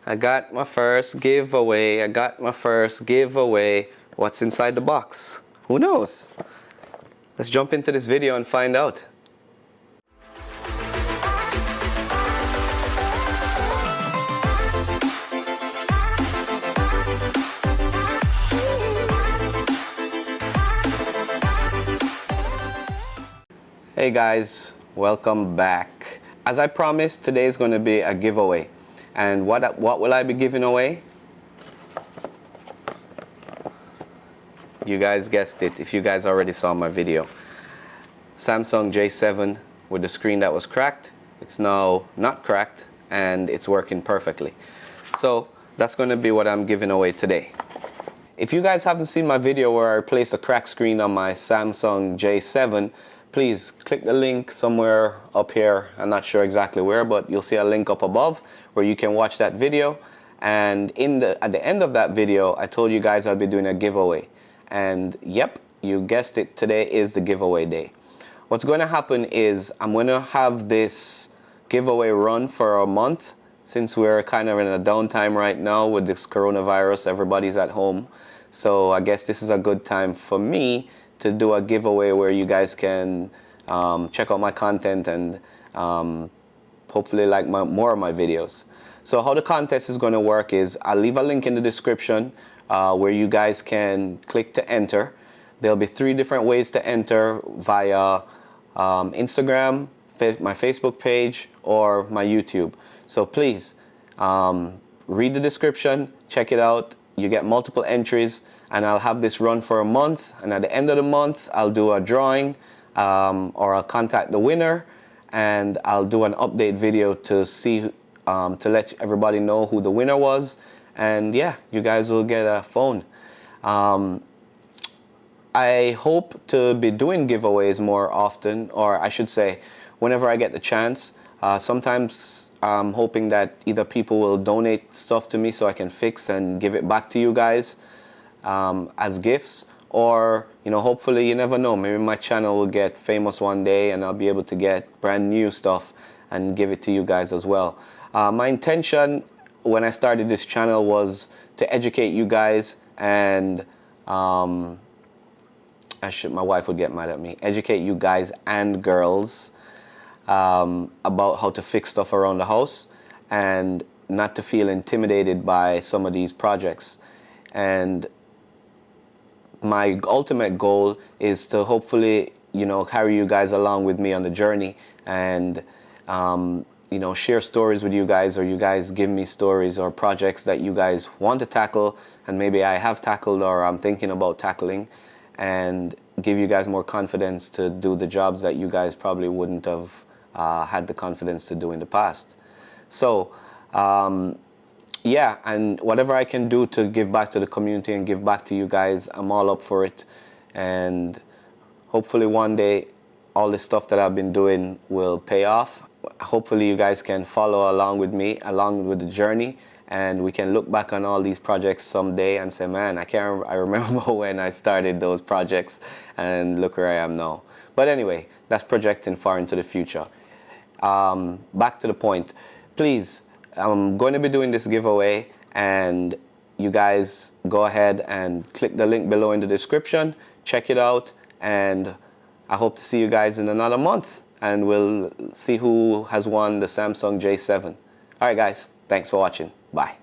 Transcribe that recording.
I got my first giveaway. I got my first giveaway. What's inside the box? Who knows? Let's jump into this video and find out. Hey guys, welcome back. As I promised, today is going to be a giveaway. And what will I be giving away? You guys guessed it, if you guys already saw my video. Samsung J7 with the screen that was cracked. It's now not cracked and it's working perfectly. So that's going to be what I'm giving away today. If you guys haven't seen my video where I replaced a cracked screen on my Samsung J7, please click the link somewhere up here. I'm not sure exactly where, but you'll see a link up above where you can watch that video. And at the end of that video, I told you guys I'll be doing a giveaway. And yep, you guessed it, today is the giveaway day. What's going to happen is I'm going to have this giveaway run for a month, since we're kind of in a downtime right now with this coronavirus. Everybody's at home. So I guess this is a good time for me to do a giveaway where you guys can check out my content and hopefully like more of my videos. So how the contest is going to work is I'll leave a link in the description where you guys can click to enter. There'll be 3 different ways to enter via Instagram, my Facebook page, or my YouTube. So please read the description, check it out. You get multiple entries. And I'll have this run for a month, and at the end of the month I'll do a drawing or I'll contact the winner, and I'll do an update video to see to let everybody know who the winner was. And yeah, you guys will get a phone. I hope to be doing giveaways more often, or I should say whenever I get the chance. Sometimes I'm hoping that either people will donate stuff to me so I can fix and give it back to you guys as gifts, or hopefully, you never know, maybe my channel will get famous one day and I'll be able to get brand new stuff and give it to you guys as well. My intention when I started this channel was to educate you guys, and my wife would get mad at me, educate you guys and girls about how to fix stuff around the house and not to feel intimidated by some of these projects. And my ultimate goal is to hopefully, carry you guys along with me on the journey and, share stories with you guys, or you guys give me stories or projects that you guys want to tackle and maybe I have tackled or I'm thinking about tackling, and give you guys more confidence to do the jobs that you guys probably wouldn't have had the confidence to do in the past. So, yeah, and whatever I can do to give back to the community and give back to you guys, I'm all up for it. And hopefully one day all this stuff that I've been doing will pay off. Hopefully you guys can follow along with me, along with the journey, and we can look back on all these projects someday and say, man, I remember when I started those projects and look where I am now. But anyway, that's projecting far into the future. Back to the point. Please, I'm going to be doing this giveaway, and you guys go ahead and click the link below in the description, check it out, and I hope to see you guys in another month, and we'll see who has won the Samsung J7. Alright guys, thanks for watching. Bye.